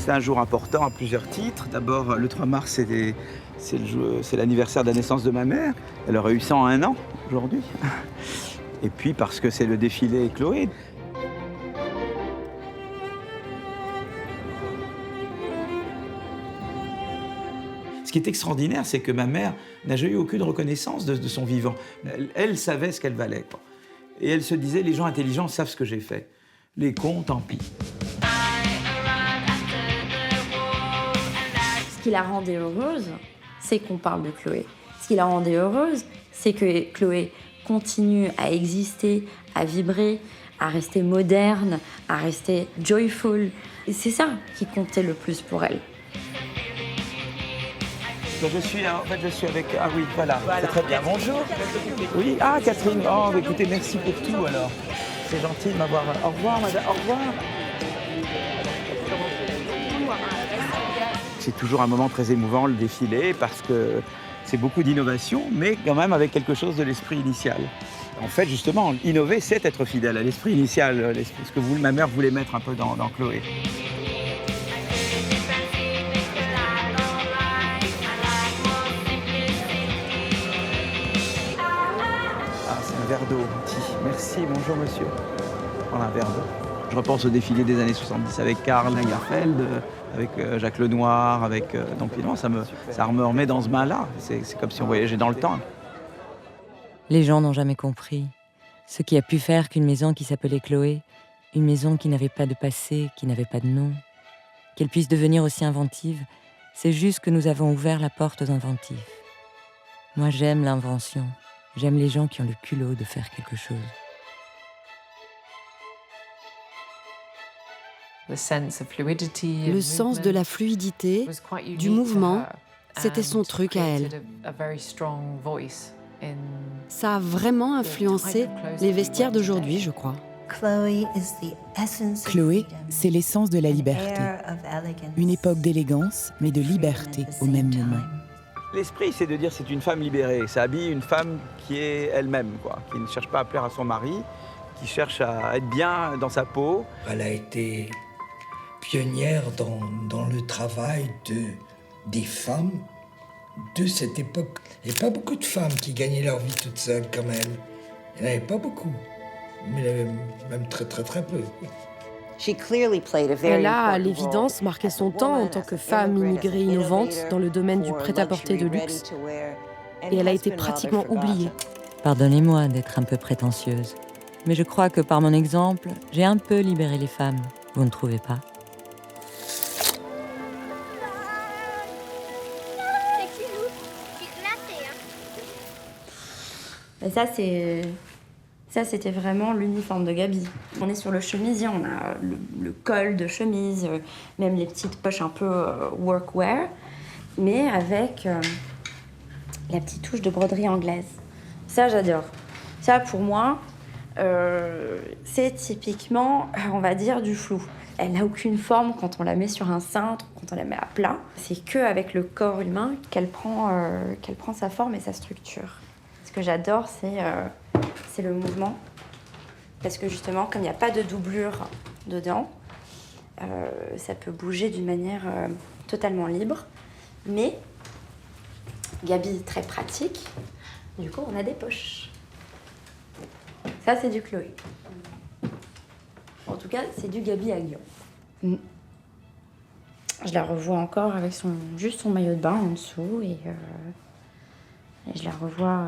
C'est un jour important à plusieurs titres. D'abord, le 3 mars, c'est l'anniversaire de la naissance de ma mère. Elle aurait eu 101 ans aujourd'hui. Et puis parce que c'est le défilé Chloé. Ce qui est extraordinaire, c'est que ma mère n'a jamais eu aucune reconnaissance de son vivant. Elle savait ce qu'elle valait, quoi. Et elle se disait, les gens intelligents savent ce que j'ai fait. Les cons, tant pis. Ce qui la rendait heureuse, c'est qu'on parle de Chloé. Ce qui la rendait heureuse, c'est que Chloé continue à exister, à vibrer, à rester moderne, à rester joyful. Et c'est ça qui comptait le plus pour elle. Je suis avec... Ah oui, voilà. C'est très bien. Bonjour. Oui, ah, Catherine. Oh, écoutez, merci pour tout, alors. C'est gentil de m'avoir... Au revoir, madame. Au revoir. C'est toujours un moment très émouvant, le défilé, parce que c'est beaucoup d'innovation, mais quand même avec quelque chose de l'esprit initial. En fait, justement, innover, c'est être fidèle à l'esprit initial, ce que ma mère voulait mettre un peu dans Chloé. Verre d'eau, merci, bonjour monsieur. Voilà un verre d'eau. Je repense au défilé des années 70 avec Karl Lagerfeld, avec Jacques Lenoir, donc finalement ça me remet dans ce bain-là. C'est comme si on voyageait dans le temps. Les gens n'ont jamais compris ce qui a pu faire qu'une maison qui s'appelait Chloé, une maison qui n'avait pas de passé, qui n'avait pas de nom, qu'elle puisse devenir aussi inventive, c'est juste que nous avons ouvert la porte aux inventifs. Moi j'aime l'invention. J'aime les gens qui ont le culot de faire quelque chose. Le sens de la fluidité, du mouvement, c'était son truc à elle. Ça a vraiment influencé les vestiaires d'aujourd'hui, je crois. Chloé, c'est l'essence de la liberté. Une époque d'élégance, mais de liberté au même moment. L'esprit, c'est de dire c'est une femme libérée. Ça habille une femme qui est elle-même, quoi, qui ne cherche pas à plaire à son mari, qui cherche à être bien dans sa peau. Elle a été pionnière dans le travail des femmes de cette époque. Il n'y avait pas beaucoup de femmes qui gagnaient leur vie toutes seules comme elle. Il n'y en avait pas beaucoup, mais il y en avait même très très très peu. Elle a, à l'évidence, marqué son temps en tant que femme immigrée innovante dans le domaine du prêt-à-porter de luxe. Et elle a été pratiquement oubliée. Pardonnez-moi d'être un peu prétentieuse, mais je crois que par mon exemple, j'ai un peu libéré les femmes. Vous ne trouvez pas ? Et ça, c'était vraiment l'uniforme de Gaby. On est sur le chemisier, on a le col de chemise, même les petites poches un peu workwear, mais avec la petite touche de broderie anglaise. Ça, j'adore. Ça, pour moi, c'est typiquement, on va dire, du flou. Elle n'a aucune forme quand on la met sur un cintre, quand on la met à plat. C'est qu'avec le corps humain qu'elle prend sa forme et sa structure. Ce que j'adore, c'est le mouvement. Parce que justement, comme il n'y a pas de doublure dedans, ça peut bouger d'une manière totalement libre. Mais Gaby, très pratique. Du coup, on a des poches. Ça, c'est du Chloé. En tout cas, c'est du Gaby à Lyon. Je la revois encore avec juste son maillot de bain en dessous et je la revois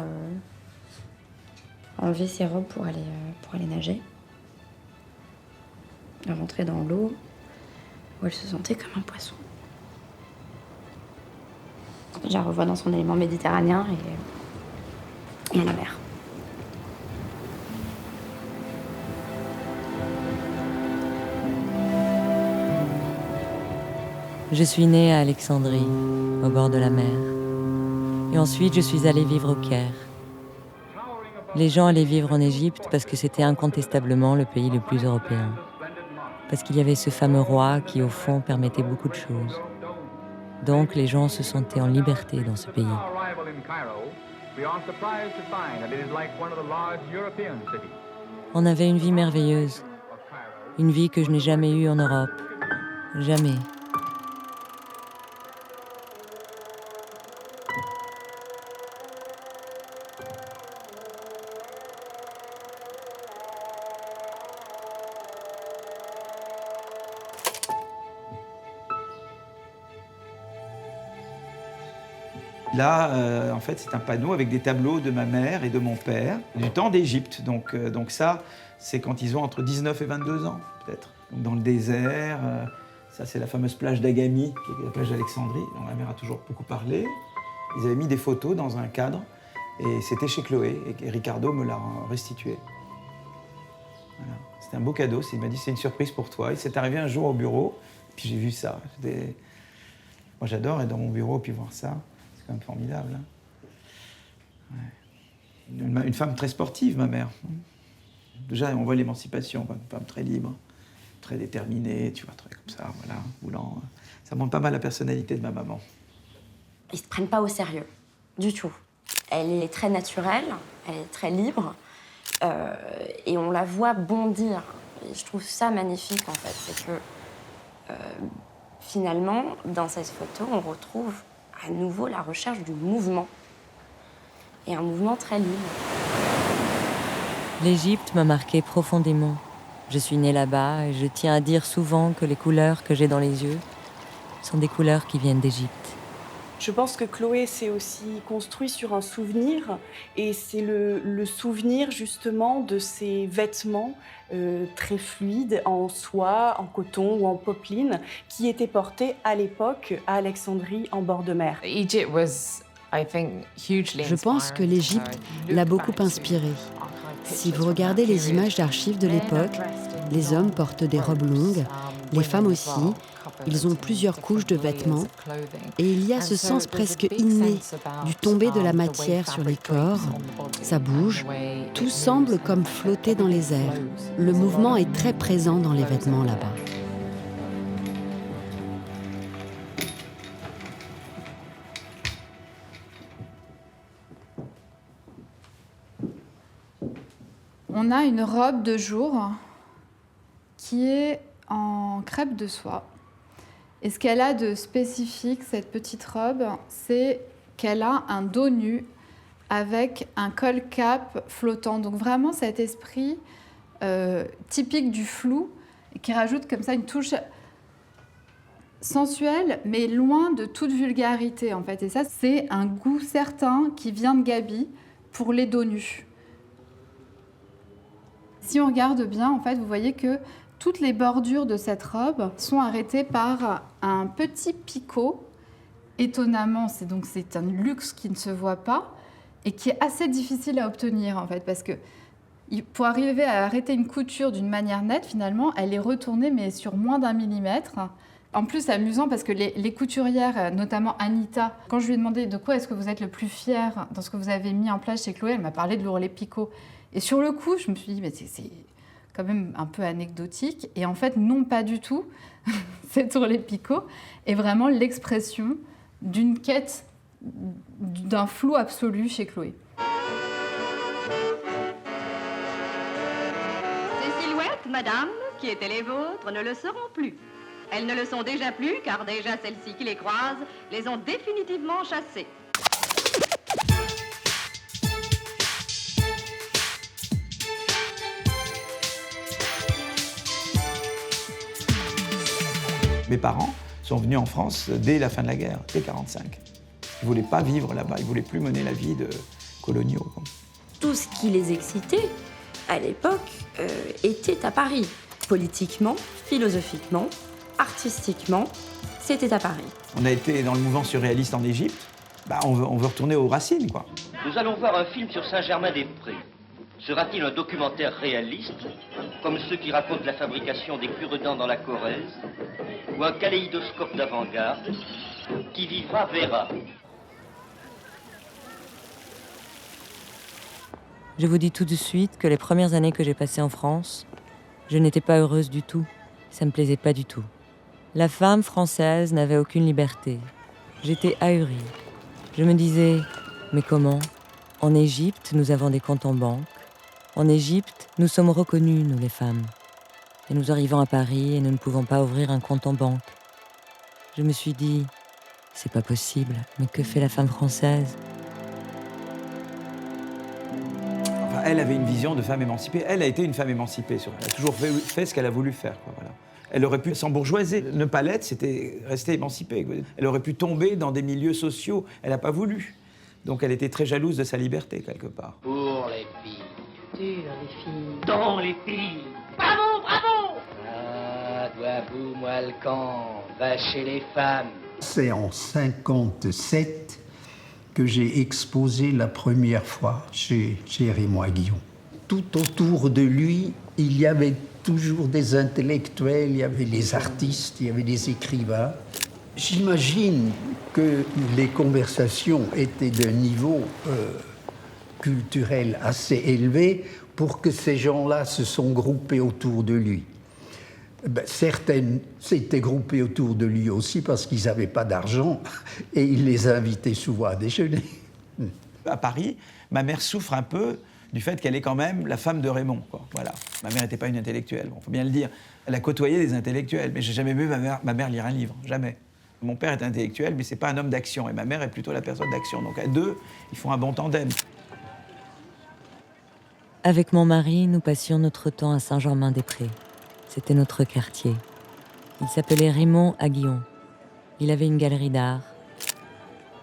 enlever ses robes pour aller nager. Elle rentrait dans l'eau où elle se sentait comme un poisson. Je la revois dans son élément méditerranéen et à la mer. Je suis née à Alexandrie, au bord de la mer. Et ensuite, je suis allée vivre au Caire. Les gens allaient vivre en Égypte parce que c'était incontestablement le pays le plus européen. Parce qu'il y avait ce fameux roi qui, au fond, permettait beaucoup de choses. Donc, les gens se sentaient en liberté dans ce pays. On avait une vie merveilleuse. Une vie que je n'ai jamais eue en Europe. Jamais. Là, en fait, c'est un panneau avec des tableaux de ma mère et de mon père, du temps d'Égypte. Donc ça, c'est quand ils ont entre 19 et 22 ans, peut-être. Dans le désert, ça c'est la fameuse plage d'Agami, qui est la plage d'Alexandrie, dont ma mère a toujours beaucoup parlé. Ils avaient mis des photos dans un cadre, et c'était chez Chloé, et Ricardo me l'a restitué. Voilà. C'était un beau cadeau, il m'a dit c'est une surprise pour toi. Il s'est arrivé un jour au bureau, puis j'ai vu ça. Moi j'adore être dans mon bureau puis voir ça. C'est quand même formidable. Hein. Ouais. Une femme très sportive, ma mère. Déjà, on voit l'émancipation, une femme très libre, très déterminée, tu vois, très comme ça, voilà, voulant. Ça montre pas mal la personnalité de ma maman. Ils se prennent pas au sérieux, du tout. Elle est très naturelle, elle est très libre, et on la voit bondir. Et je trouve ça magnifique, en fait. C'est que, finalement, dans cette photo, on retrouve à nouveau la recherche du mouvement. Et un mouvement très libre. L'Égypte m'a marquée profondément. Je suis née là-bas et je tiens à dire souvent que les couleurs que j'ai dans les yeux sont des couleurs qui viennent d'Égypte. Je pense que Chloé s'est aussi construit sur un souvenir, et c'est le souvenir justement de ces vêtements très fluides, en soie, en coton ou en popeline, qui étaient portés à l'époque à Alexandrie, en bord de mer. Je pense que l'Égypte l'a beaucoup inspirée. Si vous regardez les images d'archives de l'époque, les hommes portent des robes longues, les femmes aussi. Ils ont plusieurs couches de vêtements et il y a ce sens presque inné du tomber de la matière sur les corps. Ça bouge, tout semble comme flotter dans les airs. Le mouvement est très présent dans les vêtements là-bas. On a une robe de jour qui est en crêpe de soie. Et ce qu'elle a de spécifique, cette petite robe, c'est qu'elle a un dos nu avec un col-cap flottant. Donc vraiment cet esprit typique du flou qui rajoute comme ça une touche sensuelle, mais loin de toute vulgarité en fait. Et ça, c'est un goût certain qui vient de Gaby pour les dos nus. Si on regarde bien, en fait, vous voyez que toutes les bordures de cette robe sont arrêtées par un petit picot. Étonnamment, c'est un luxe qui ne se voit pas et qui est assez difficile à obtenir, en fait, parce que pour arriver à arrêter une couture d'une manière nette, finalement, elle est retournée, mais sur moins d'1 millimètre. En plus, c'est amusant parce que les couturières, notamment Anita, quand je lui ai demandé de quoi est-ce que vous êtes le plus fière dans ce que vous avez mis en place chez Chloé, elle m'a parlé de l'ourlet picot. Et sur le coup, je me suis dit, mais c'est quand même un peu anecdotique. Et en fait, non, pas du tout. Cet ourlet picot est vraiment l'expression d'une quête, d'un flou absolu chez Chloé. Ces silhouettes, madame, qui étaient les vôtres, ne le seront plus. Elles ne le sont déjà plus, car déjà celles-ci qui les croisent les ont définitivement chassées. Mes parents sont venus en France dès la fin de la guerre, dès 1945. Ils ne voulaient pas vivre là-bas, ils ne voulaient plus mener la vie de coloniaux. Tout ce qui les excitait, à l'époque, était à Paris. Politiquement, philosophiquement, artistiquement, c'était à Paris. On a été dans le mouvement surréaliste en Égypte, on veut retourner aux racines, quoi. Nous allons voir un film sur Saint-Germain-des-Prés. Sera-t-il un documentaire réaliste, comme ceux qui racontent la fabrication des cure-dents dans la Corrèze, ou un kaléidoscope d'avant-garde? Qui vivra verra. Je vous dis tout de suite que les premières années que j'ai passées en France, je n'étais pas heureuse du tout. Ça me plaisait pas du tout. La femme française n'avait aucune liberté. J'étais ahurie. Je me disais, mais comment? En Égypte, nous avons des comptes en banque. En Égypte, nous sommes reconnus, nous les femmes. Et nous arrivons à Paris et nous ne pouvons pas ouvrir un compte en banque. Je me suis dit, c'est pas possible, mais que fait la femme française? Enfin, elle avait une vision de femme émancipée. Elle a été une femme émancipée. Elle a toujours fait ce qu'elle a voulu faire, quoi, voilà. Elle aurait pu s'embourgeoiser. Ne pas l'être, c'était rester émancipée. Elle aurait pu tomber dans des milieux sociaux. Elle n'a pas voulu. Donc elle était très jalouse de sa liberté, quelque part. Pour les filles. Sur les filles. Dans les filles. Bravo, bravo! Ah, dois-vous, moi le camp, va chez les femmes. C'est en 1957 que j'ai exposé la première fois chez Raymond Aguillon. Tout autour de lui, il y avait toujours des intellectuels, il y avait les artistes, il y avait des écrivains. J'imagine que les conversations étaient d'un niveau culturel assez élevé pour que ces gens-là se sont groupés autour de lui. Certaines s'étaient groupées autour de lui aussi parce qu'ils n'avaient pas d'argent et il les invitait souvent à déjeuner. À Paris, ma mère souffre un peu du fait qu'elle est quand même la femme de Raymond, quoi. Voilà. Ma mère n'était pas une intellectuelle, il faut bien le dire. Elle a côtoyé des intellectuels, mais j'ai jamais vu ma mère lire un livre, jamais. Mon père est intellectuel, mais c'est pas un homme d'action, et ma mère est plutôt la personne d'action. Donc à deux, ils font un bon tandem. Avec mon mari, nous passions notre temps à Saint-Germain-des-Prés. C'était notre quartier. Il s'appelait Raymond Aguillon. Il avait une galerie d'art.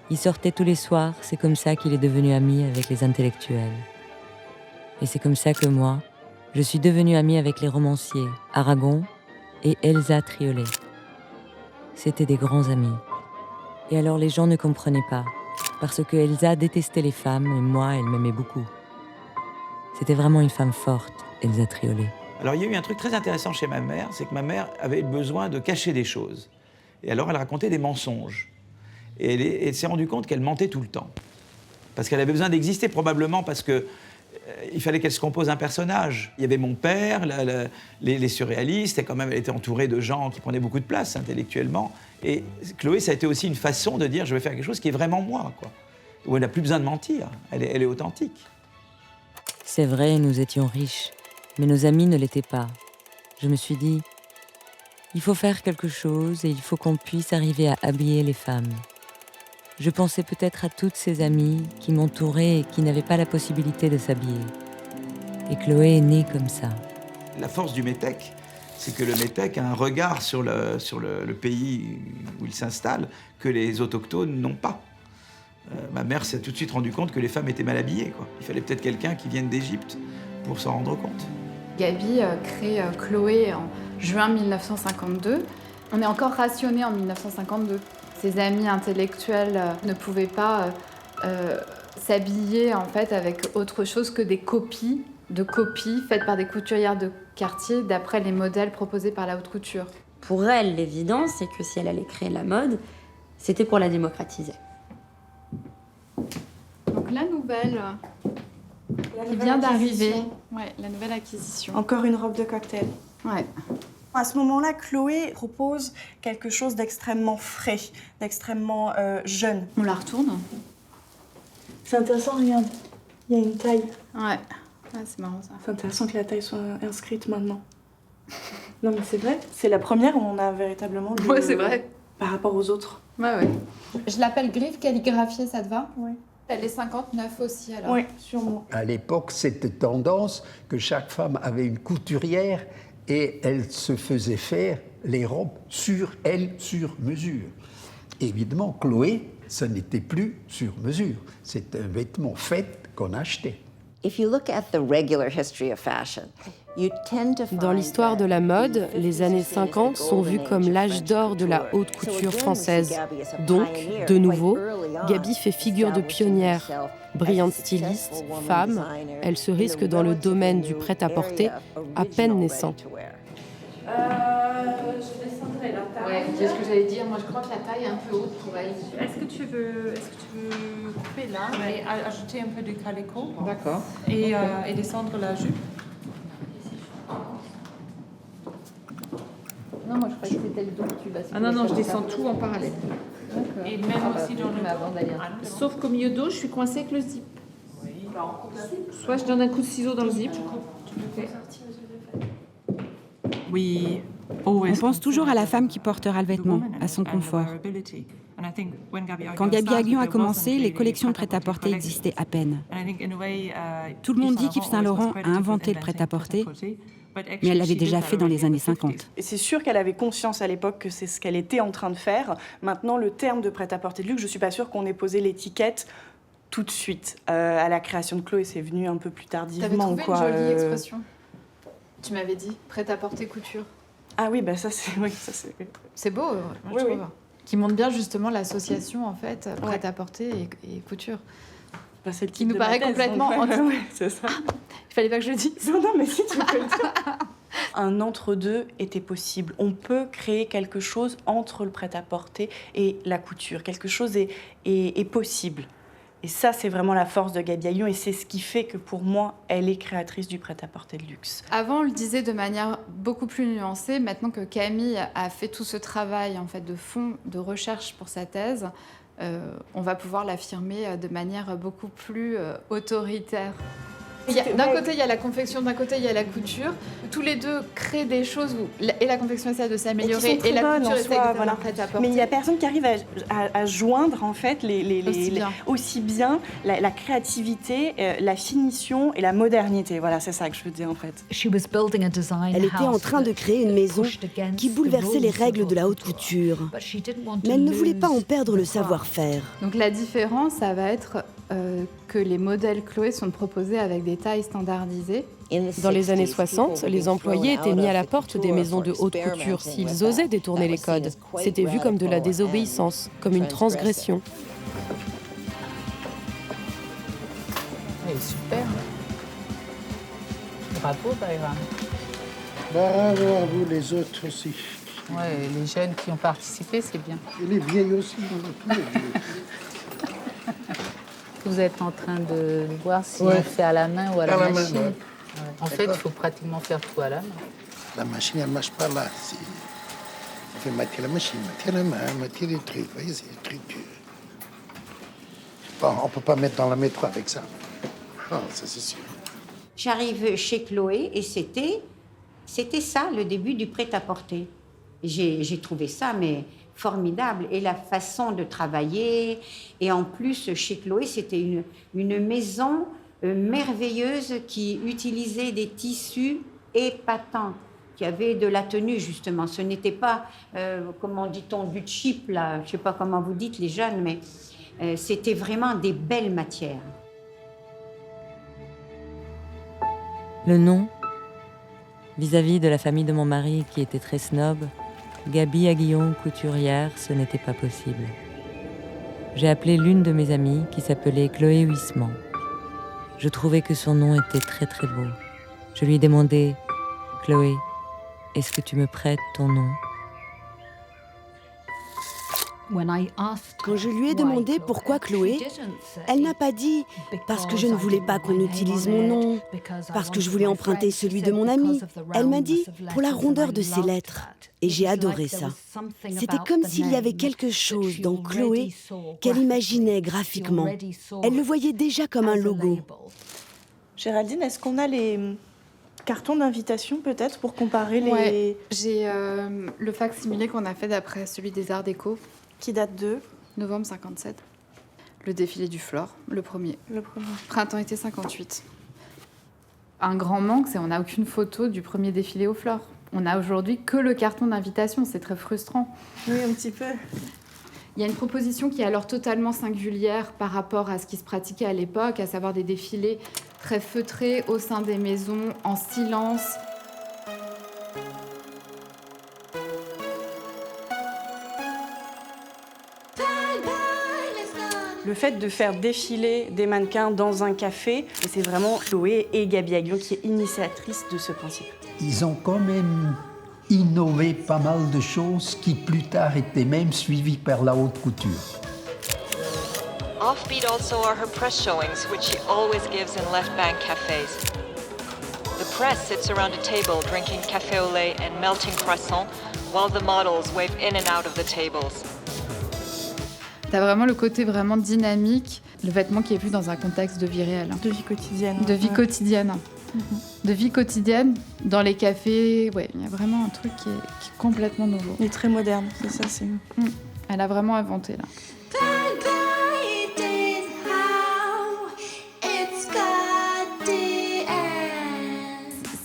Il sortait tous les soirs, c'est comme ça qu'il est devenu ami avec les intellectuels. Et c'est comme ça que moi, je suis devenue amie avec les romanciers Aragon et Elsa Triolet. C'étaient des grands amis. Et alors les gens ne comprenaient pas, parce que Elsa détestait les femmes et moi, elle m'aimait beaucoup. C'était vraiment une femme forte, Elsa Triolet. Alors il y a eu un truc très intéressant chez ma mère, c'est que ma mère avait besoin de cacher des choses. Et alors elle racontait des mensonges. Et elle s'est rendue compte qu'elle mentait tout le temps. Parce qu'elle avait besoin d'exister, probablement parce que il fallait qu'elle se compose un personnage. Il y avait mon père, les surréalistes, et quand même elle était entourée de gens qui prenaient beaucoup de place intellectuellement. Et Chloé, ça a été aussi une façon de dire je vais faire quelque chose qui est vraiment moi, quoi. Où elle n'a plus besoin de mentir, elle est authentique. C'est vrai, nous étions riches, mais nos amis ne l'étaient pas. Je me suis dit, il faut faire quelque chose et il faut qu'on puisse arriver à habiller les femmes. Je pensais peut-être à toutes ces amies qui m'entouraient et qui n'avaient pas la possibilité de s'habiller. Et Chloé est née comme ça. La force du métèque, c'est que le métèque a un regard sur le pays où il s'installe que les autochtones n'ont pas. Ma mère s'est tout de suite rendu compte que les femmes étaient mal habillées, quoi. Il fallait peut-être quelqu'un qui vienne d'Égypte pour s'en rendre compte. Gaby crée Chloé en juin 1952. On est encore rationné en 1952. Ses amis intellectuels ne pouvaient pas s'habiller en fait avec autre chose que des copies faites par des couturières de quartier d'après les modèles proposés par la haute couture. Pour elle, l'évidence, c'est que si elle allait créer la mode, c'était pour la démocratiser. Donc la nouvelle qui vient d'arriver. Ouais, la nouvelle acquisition. Encore une robe de cocktail. Ouais. À ce moment-là, Chloé propose quelque chose d'extrêmement frais, d'extrêmement jeune. On la retourne. C'est intéressant, regarde. Il y a une taille. Ouais. Ah, c'est marrant ça. C'est intéressant que la taille soit inscrite maintenant. Non mais c'est vrai, c'est la première où on a véritablement... Ouais, c'est vrai. Par rapport aux autres. Ouais, ouais. Je l'appelle griffe calligraphiée, ça te va? Oui. Elle est 59 aussi alors. Oui, sûrement. À l'époque, c'était tendance que chaque femme avait une couturière et elle se faisait faire les robes sur mesure. Évidemment, Chloé, ce n'était plus sur mesure. C'est un vêtement fait qu'on achetait. Dans l'histoire de la mode, les années 50 sont vues comme l'âge d'or de la haute couture française. Donc, de nouveau, Gaby fait figure de pionnière. Brillante styliste, femme, elle se risque dans le domaine du prêt-à-porter à peine naissant. Je descendrai la taille. Ouais, c'est ce que j'allais dire. Moi, je crois que la taille est un peu haute pour elle. Est-ce que tu veux couper là et ajouter un peu de calico? D'accord. Et descendre la jupe? Non, moi, je croyais que c'était le dos que tu bascules. Ah non, je descends tout en parallèle. D'accord. Et même aussi dans le dos. Sauf qu'au milieu dos, je suis coincée avec le zip. Soit je donne un coup de ciseau dans le zip. Oui. On pense toujours à la femme qui portera le vêtement, à son confort. Quand Gaby Aguillon a commencé, les collections de prêt-à-porter existaient à peine. Tout le monde dit qu'Yves Saint Laurent a inventé le prêt-à-porter, Mais elle l'avait déjà fait dans les années 50. Et c'est sûr qu'elle avait conscience à l'époque que c'est ce qu'elle était en train de faire. Maintenant, le terme de prêt-à-porter de luxe, je ne suis pas sûre qu'on ait posé l'étiquette tout de suite. À la création de Chloé, c'est venu un peu plus tardivement. T'avais trouvé une jolie expression. Tu m'avais dit prêt-à-porter couture. Ah oui, bah ça c'est... Oui, c'est beau, moi, je trouve. Qui montre bien justement l'association, en fait, prêt-à-porter et couture. Bah, c'est le qui nous paraît complètement... Ouais, c'est ça. Il fallait pas que je le dise. Non, mais si, tu peux le dire. Un entre-deux était possible. On peut créer quelque chose entre le prêt-à-porter et la couture. Quelque chose est possible. Et ça, c'est vraiment la force de Gaby Haguillon et c'est ce qui fait que pour moi, elle est créatrice du prêt-à-porter de luxe. Avant, on le disait de manière beaucoup plus nuancée. Maintenant que Camille a fait tout ce travail en fait, de fond, de recherche pour sa thèse, on va pouvoir l'affirmer de manière beaucoup plus autoritaire. D'un côté, il y a la confection, d'un côté, il y a la couture. Tous les deux créent des choses où et la confection essaie de s'améliorer et la couture essaie de prêt-à-porter. Mais il n'y a personne qui arrive à joindre en fait aussi bien la créativité, la finition et la modernité. Voilà, c'est ça que je veux dire en fait. Elle était en train de créer une maison qui bouleversait les règles de la haute couture. Mais elle ne voulait pas en perdre le savoir-faire. Donc la différence, ça va être que les modèles Chloé sont proposés avec des tailles standardisées. Dans les années 60, les employés étaient mis à la porte des maisons de haute couture s'ils osaient détourner les codes. C'était vu comme de la désobéissance, comme une transgression. Elle est super. Bravo, Bayram. Bravo à vous les autres aussi. Ouais, les jeunes qui ont participé, c'est bien. Et les vieilles aussi, tous les vieux. Vous êtes en train de voir si on fait à la main ou à la machine. Main, ouais. En fait, il faut pratiquement faire tout à la main. La machine, elle ne marche pas là. On fait mater la machine, mater la main, mater les trucs. Vous voyez, c'est des trucs durs. Bon, on ne peut pas mettre dans la métro avec ça. Non, ça c'est sûr. J'arrive chez Chloé et c'était ça, le début du prêt-à-porter. J'ai trouvé ça, mais formidable. Et la façon de travailler. Et en plus, chez Chloé, c'était une maison merveilleuse qui utilisait des tissus épatants, qui avait de la tenue, justement. Ce n'était pas, comment dit-on, du cheap, là. Je ne sais pas comment vous dites, les jeunes, mais c'était vraiment des belles matières. Le nom, vis-à-vis de la famille de mon mari qui était très snob, Gaby Haguillon, couturière, ce n'était pas possible. J'ai appelé l'une de mes amies qui s'appelait Chloé Huisman. Je trouvais que son nom était très très beau. Je lui ai demandé « Chloé, est-ce que tu me prêtes ton nom ?» Quand je lui ai demandé pourquoi Chloé, elle n'a pas dit « parce que je ne voulais pas qu'on utilise mon nom, parce que je voulais emprunter celui de mon ami ». Elle m'a dit « pour la rondeur de ses lettres ». Et j'ai adoré ça. C'était comme s'il y avait quelque chose dans Chloé qu'elle imaginait graphiquement. Elle le voyait déjà comme un logo. Géraldine, est-ce qu'on a les cartons d'invitation peut-être pour comparer les... Ouais, j'ai le facsimilé qu'on a fait d'après celui des Arts Déco. Qui date de novembre 57. Le défilé du Flore, le premier. Printemps-été 58. Un grand manque, c'est qu'on n'a aucune photo du premier défilé au Flore. On n'a aujourd'hui que le carton d'invitation, c'est très frustrant. Oui, un petit peu. Il y a une proposition qui est alors totalement singulière par rapport à ce qui se pratiquait à l'époque, à savoir des défilés très feutrés au sein des maisons, en silence. Le fait de faire défiler des mannequins dans un café, c'est vraiment Chloé et Gaby Haguillon qui est initiatrice de ce principe. Ils ont quand même innové pas mal de choses qui plus tard étaient même suivies par la haute couture. Offbeat also are her press showings, which she always gives in left bank cafes. The press sits around a table drinking café au lait and melting croissants, while the models wave in and out of the tables. T'as vraiment le côté vraiment dynamique, le vêtement qui est vu dans un contexte de vie réelle. De vie quotidienne. De vie quotidienne. De vie quotidienne, dans les cafés, ouais, il y a vraiment un truc qui est complètement nouveau. Il est très moderne, c'est ça, c'est... Elle a vraiment inventé, là.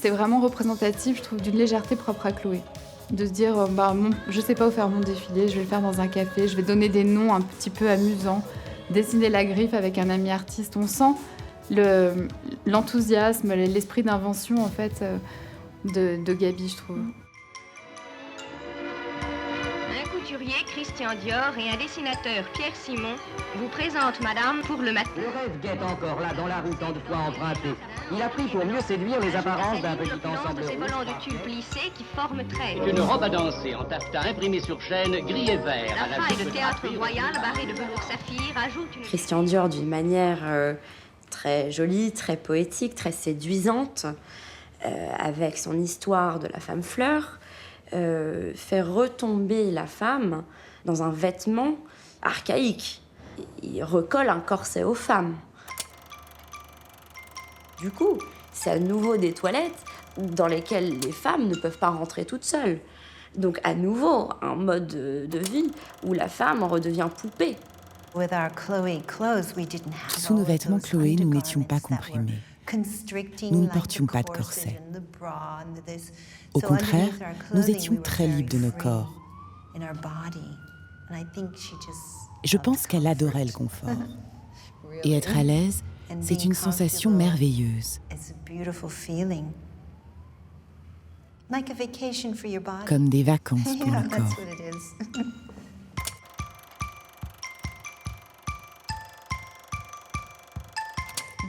C'est vraiment représentatif, je trouve, d'une légèreté propre à Chloé. De se dire, je sais pas où faire mon défilé, je vais le faire dans un café, je vais donner des noms un petit peu amusants, dessiner la griffe avec un ami artiste. On sent l'enthousiasme, l'esprit d'invention en fait de Gaby, je trouve. Un couturier, Christian Dior, et un dessinateur, Pierre Simon, vous présentent Madame pour le matin. Le rêve guette encore là, dans la rue tant de fois empruntée. Il a pris pour mieux séduire les apparences d'un petit ensemble de ces volants de tulle plissés qui forment traîne. Une robe à danser en taffetas imprimée sur chaîne, gris et vert. La faille de théâtre royal barrée de velours saphir ajoute une... Christian Dior, d'une manière très jolie, très poétique, très séduisante, avec son histoire de la femme fleur, fait retomber la femme dans un vêtement archaïque. Il recolle un corset aux femmes. Du coup, c'est à nouveau des toilettes dans lesquelles les femmes ne peuvent pas rentrer toutes seules. Donc à nouveau, un mode de vie où la femme redevient poupée. Sous nos vêtements Chloé, nous n'étions pas comprimés. Nous ne portions pas de corset. Au contraire, nous étions très libres de nos corps. Je pense qu'elle adorait le confort. Et être à l'aise, c'est une sensation merveilleuse. Comme des vacances pour le corps.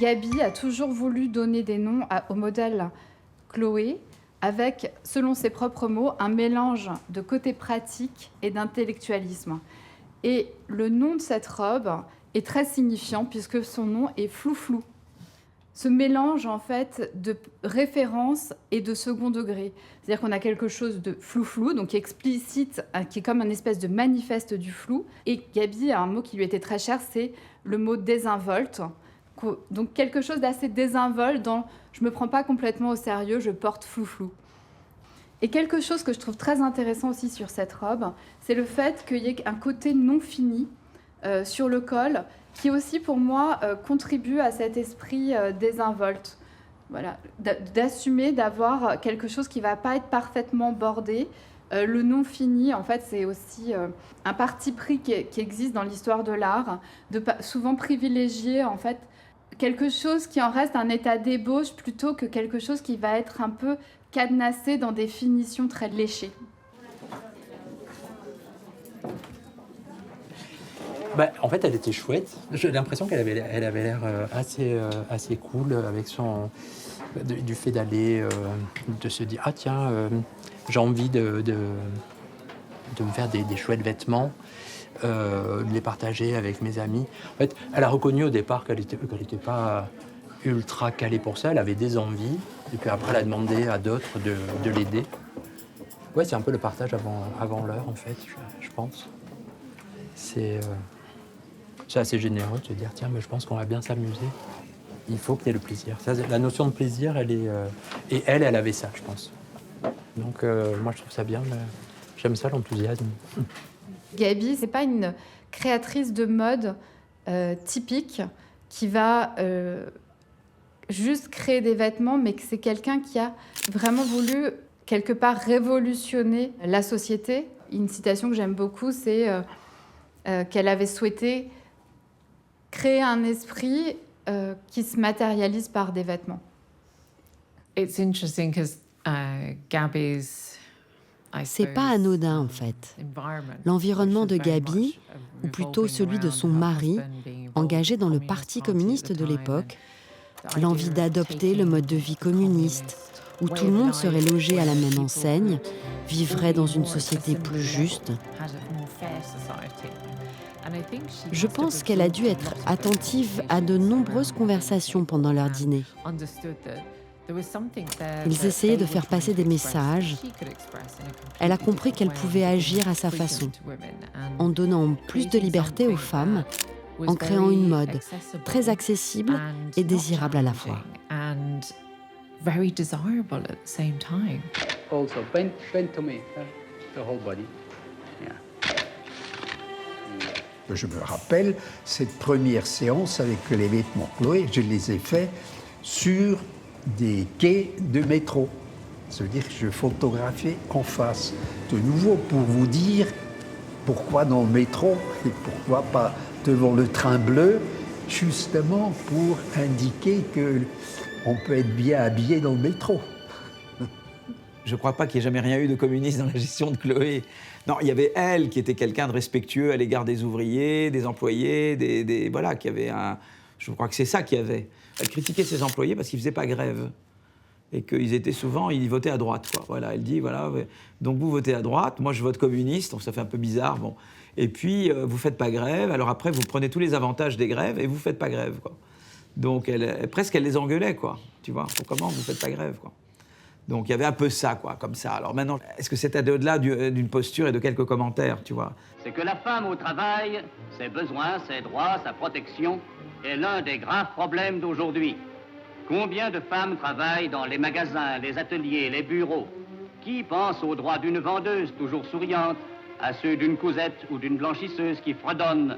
Gaby a toujours voulu donner des noms au modèle Chloé, avec, selon ses propres mots, un mélange de côté pratique et d'intellectualisme. Et le nom de cette robe est très signifiant puisque son nom est Flou-Flou. Ce mélange, en fait, de référence et de second degré. C'est-à-dire qu'on a quelque chose de flou-flou, donc qui est explicite, qui est comme une espèce de manifeste du flou. Et Gaby a un mot qui lui était très cher, c'est le mot désinvolte. Donc quelque chose d'assez désinvolte dans « je ne me prends pas complètement au sérieux, je porte flou-flou ». Et quelque chose que je trouve très intéressant aussi sur cette robe, c'est le fait qu'il y ait un côté non fini sur le col qui aussi pour moi contribue à cet esprit désinvolte. Voilà, d'assumer d'avoir quelque chose qui ne va pas être parfaitement bordé. Le non fini, en fait, c'est aussi un parti pris qui existe dans l'histoire de l'art, de souvent privilégier en fait quelque chose qui en reste un état d'ébauche plutôt que quelque chose qui va être un peu cadenassé dans des finitions très léchées. En fait, elle était chouette. J'ai l'impression qu'elle avait l'air assez cool avec du fait d'aller, de se dire « Ah tiens, j'ai envie de me faire des chouettes vêtements. » de les partager avec mes amis. En fait, elle a reconnu au départ qu'elle n'était pas ultra calée pour ça, elle avait des envies, et puis après elle a demandé à d'autres de l'aider. Ouais, c'est un peu le partage avant l'heure, en fait, je pense. C'est assez généreux de se dire, tiens, mais je pense qu'on va bien s'amuser. Il faut qu'il y ait le plaisir. Ça, la notion de plaisir, elle est... et elle avait ça, je pense. Donc, moi, je trouve ça bien. J'aime ça, l'enthousiasme. Gaby, c'est pas une créatrice de mode typique qui va juste créer des vêtements, mais que c'est quelqu'un qui a vraiment voulu quelque part révolutionner la société. Une citation que j'aime beaucoup, c'est qu'elle avait souhaité créer un esprit qui se matérialise par des vêtements. It's interesting because c'est pas anodin en fait. L'environnement de Gaby, ou plutôt celui de son mari, engagé dans le Parti communiste de l'époque, l'envie d'adopter le mode de vie communiste, où tout le monde serait logé à la même enseigne, vivrait dans une société plus juste. Je pense qu'elle a dû être attentive à de nombreuses conversations pendant leur dîner. Ils essayaient de faire passer des messages. Elle a compris qu'elle pouvait agir à sa façon, en donnant plus de liberté aux femmes, en créant une mode très accessible et désirable à la fois. Very desirable at the same time. Also, bend to me, the whole body. Yeah. Je me rappelle cette première séance avec les vêtements Chloé, je les ai faits sur des quais de métro. Ça veut dire que je photographiais en face. De nouveau, pour vous dire pourquoi dans le métro et pourquoi pas devant le train bleu, justement pour indiquer qu'on peut être bien habillé dans le métro. Je ne crois pas qu'il n'y ait jamais rien eu de communiste dans la gestion de Chloé. Non, il y avait elle qui était quelqu'un de respectueux à l'égard des ouvriers, des employés, voilà, qui avait un... Je crois que c'est ça qu'il y avait. Elle critiquait ses employés parce qu'ils ne faisaient pas grève. Et qu'ils étaient souvent, ils votaient à droite, quoi. Voilà, elle dit, voilà, donc vous votez à droite, moi je vote communiste, donc ça fait un peu bizarre, bon. Et puis, vous ne faites pas grève, alors après, vous prenez tous les avantages des grèves et vous ne faites pas grève, quoi. Donc, presque, elle les engueulait, quoi. Tu vois, comment vous ne faites pas grève, quoi. Donc, il y avait un peu ça, quoi, comme ça. Alors maintenant, est-ce que c'était au-delà d'une posture et de quelques commentaires, tu vois? C'est que la femme au travail, ses besoins, ses droits, sa protection, est l'un des graves problèmes d'aujourd'hui. Combien de femmes travaillent dans les magasins, les ateliers, les bureaux? Qui pense aux droits d'une vendeuse toujours souriante, à ceux d'une cousette ou d'une blanchisseuse qui fredonne?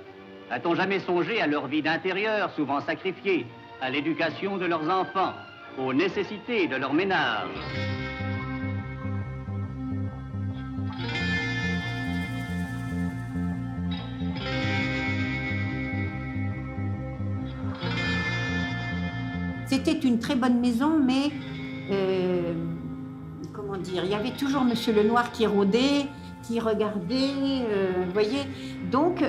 A-t-on jamais songé à leur vie d'intérieur, souvent sacrifiée, à l'éducation de leurs enfants, aux nécessités de leur ménage? C'était une très bonne maison, mais comment dire, il y avait toujours Monsieur Lenoir qui rôdait, qui regardait, vous voyez. Donc,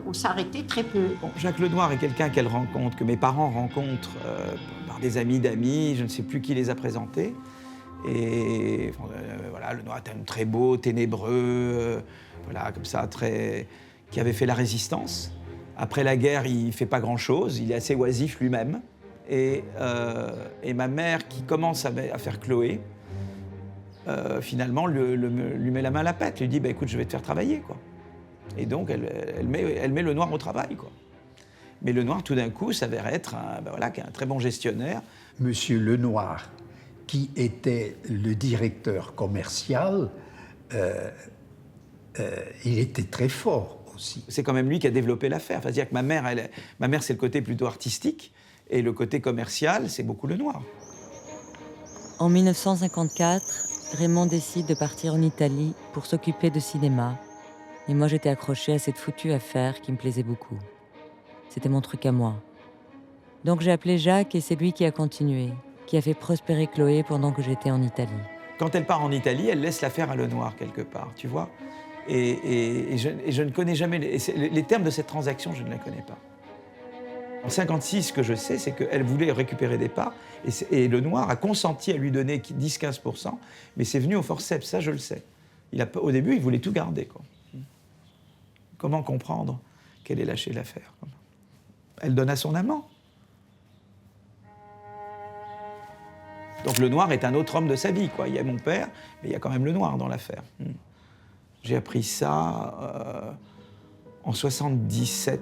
on s'arrêtait très peu. Bon, Jacques Lenoir est quelqu'un qu'elle rencontre, que mes parents rencontrent par des amis d'amis, je ne sais plus qui les a présentés. Et voilà, Lenoir était un homme très beau, ténébreux, voilà, comme ça, qui avait fait la résistance. Après la guerre, il ne fait pas grand-chose, il est assez oisif lui-même. Et ma mère, qui commence à faire Chloé, finalement, lui met la main à la pâte, lui dit bah, « écoute, je vais te faire travailler ». Et donc, elle met Lenoir au travail, quoi. Mais Lenoir, tout d'un coup, s'avère être un très bon gestionnaire. Monsieur Lenoir, qui était le directeur commercial, il était très fort aussi. C'est quand même lui qui a développé l'affaire. C'est-à-dire que ma mère, c'est le côté plutôt artistique, et le côté commercial, c'est beaucoup Lenoir. En 1954, Raymond décide de partir en Italie pour s'occuper de cinéma. Et moi, j'étais accrochée à cette foutue affaire qui me plaisait beaucoup. C'était mon truc à moi. Donc j'ai appelé Jacques et c'est lui qui a continué, qui a fait prospérer Chloé pendant que j'étais en Italie. Quand elle part en Italie, elle laisse l'affaire à Lenoir quelque part, tu vois. Et je ne connais jamais... Les termes de cette transaction, je ne les connais pas. En 1956, ce que je sais, c'est qu'elle voulait récupérer des parts et Lenoir a consenti à lui donner 10-15%, mais c'est venu au forceps, ça je le sais. Au début, il voulait tout garder, quoi. Comment comprendre qu'elle ait lâché l'affaire? Elle donne à son amant. Donc Lenoir est un autre homme de sa vie, quoi. Il y a mon père, mais il y a quand même Lenoir dans l'affaire. J'ai appris ça en 1977.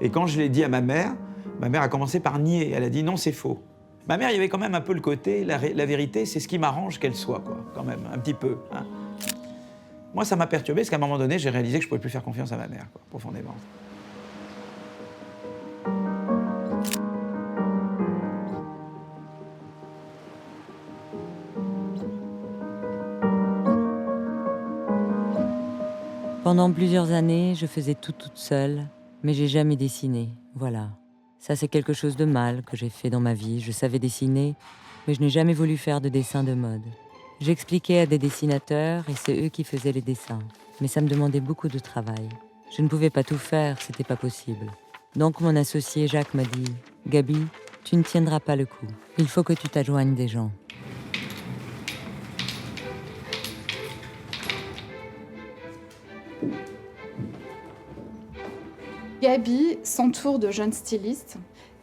Et quand je l'ai dit à ma mère a commencé par nier. Elle a dit non, c'est faux. Ma mère, il y avait quand même un peu le côté, la vérité, c'est ce qui m'arrange qu'elle soit, quoi, quand même, un petit peu. Hein. Moi, ça m'a perturbé, parce qu'à un moment donné, j'ai réalisé que je ne pouvais plus faire confiance à ma mère, quoi, profondément. Pendant plusieurs années, je faisais tout toute seule, mais j'ai jamais dessiné, voilà. Ça, c'est quelque chose de mal que j'ai fait dans ma vie. Je savais dessiner, mais je n'ai jamais voulu faire de dessin de mode. J'expliquais à des dessinateurs et c'est eux qui faisaient les dessins. Mais ça me demandait beaucoup de travail. Je ne pouvais pas tout faire, c'était pas possible. Donc mon associé Jacques m'a dit « Gabi, tu ne tiendras pas le coup. Il faut que tu t'adjoignes des gens. » Gabi s'entoure de jeunes stylistes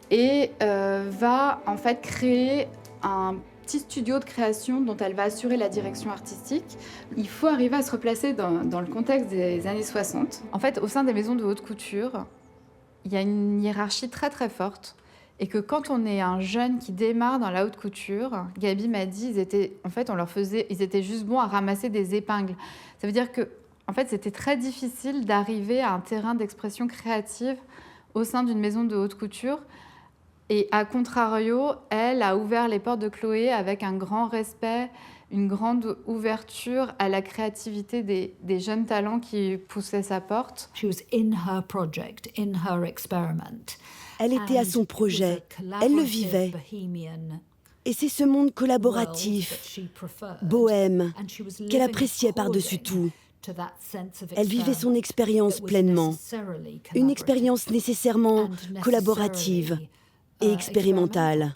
et va en fait créer un petit studio de création dont elle va assurer la direction artistique. Il faut arriver à se replacer dans le contexte des années 60. En fait, au sein des maisons de haute couture, il y a une hiérarchie très très forte et que quand on est un jeune qui démarre dans la haute couture, Gabi m'a dit, ils étaient juste bons à ramasser des épingles. Ça veut dire que en fait, c'était très difficile d'arriver à un terrain d'expression créative au sein d'une maison de haute couture Et à contrario, elle a ouvert les portes de Chloé avec un grand respect, une grande ouverture à la créativité des jeunes talents qui poussaient sa porte. Elle était à son projet, elle le vivait. Et c'est ce monde collaboratif, bohème, qu'elle appréciait par-dessus tout. Elle vivait son expérience pleinement, une expérience nécessairement collaborative et expérimentale.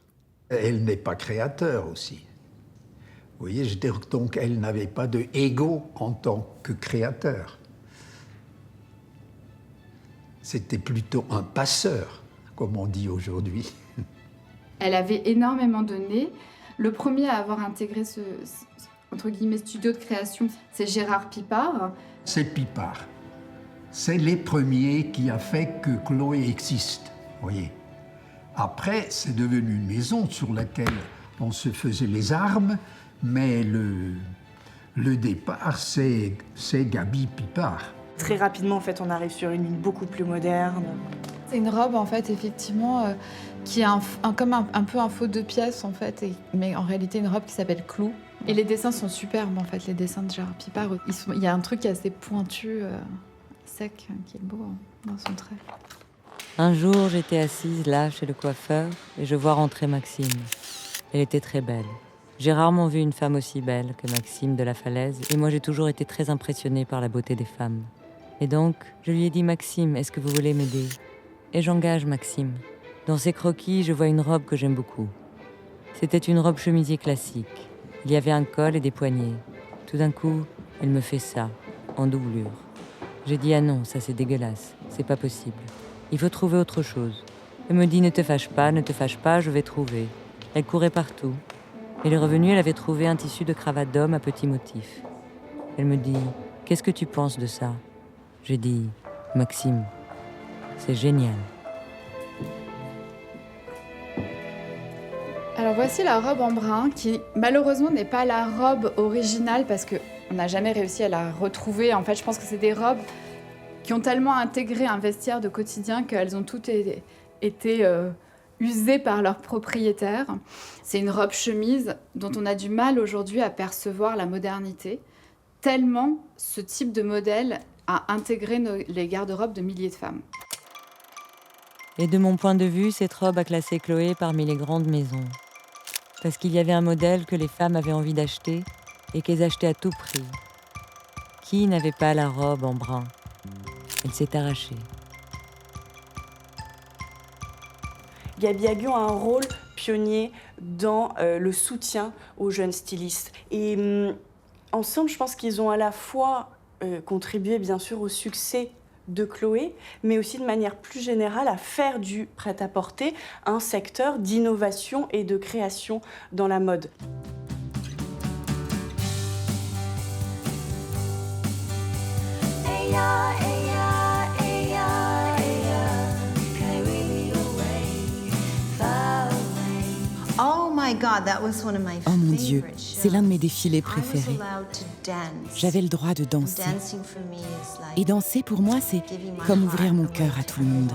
Elle n'est pas créateur aussi. Vous voyez, je veux dire, donc elle n'avait pas de ego en tant que créateur. C'était plutôt un passeur, comme on dit aujourd'hui. Elle avait énormément donné. Le premier à avoir intégré ce entre guillemets, studio de création, c'est Gérard Pipard. C'est Pipard. C'est les premiers qui a fait que Chloé existe, voyez. Après, c'est devenu une maison sur laquelle on se faisait les armes, mais le départ, c'est Gaby Pipard. Très rapidement, en fait, on arrive sur une ligne beaucoup plus moderne. C'est une robe, en fait, effectivement, qui est comme un peu un faux deux pièces, en fait, mais en réalité une robe qui s'appelle Clou. Et les dessins sont superbes, en fait, les dessins de Gérard Pipard. Il y a un truc assez pointu, sec, qui est beau dans son trait. Un jour, j'étais assise là, chez le coiffeur, et je vois rentrer Maxime. Elle était très belle. J'ai rarement vu une femme aussi belle que Maxime de la Falaise, et moi j'ai toujours été très impressionnée par la beauté des femmes. Et donc, je lui ai dit « Maxime, est-ce que vous voulez m'aider ?» Et j'engage Maxime. Dans ses croquis, je vois une robe que j'aime beaucoup. C'était une robe chemisier classique. Il y avait un col et des poignets. Tout d'un coup, elle me fait ça, en doublure. J'ai dit « Ah non, ça c'est dégueulasse, c'est pas possible. Il faut trouver autre chose. » Elle me dit « Ne te fâche pas, je vais trouver. » Elle courait partout. Elle est revenue, elle avait trouvé un tissu de cravate d'homme à petits motifs. Elle me dit « Qu'est-ce que tu penses de ça ?» J'ai dit « Maxime, c'est génial. » Alors voici la robe en brun, qui malheureusement n'est pas la robe originale parce qu'on n'a jamais réussi à la retrouver. En fait, je pense que c'est des robes qui ont tellement intégré un vestiaire de quotidien qu'elles ont toutes été usées par leurs propriétaires. C'est une robe chemise dont on a du mal aujourd'hui à percevoir la modernité, tellement ce type de modèle a intégré les garde-robes de milliers de femmes. Et de mon point de vue, cette robe a classé Chloé parmi les grandes maisons. Parce qu'il y avait un modèle que les femmes avaient envie d'acheter et qu'elles achetaient à tout prix. Qui n'avait pas la robe en brun ? Elle s'est arrachée. Gaby Aguillon a un rôle pionnier dans le soutien aux jeunes stylistes. Et ensemble, je pense qu'ils ont à la fois contribué, bien sûr, au succès de Chloé, mais aussi de manière plus générale à faire du prêt-à-porter un secteur d'innovation et de création dans la mode. Oh mon Dieu, c'est l'un de mes défilés préférés. J'avais le droit de danser. Et danser, pour moi, c'est comme ouvrir mon cœur à tout le monde.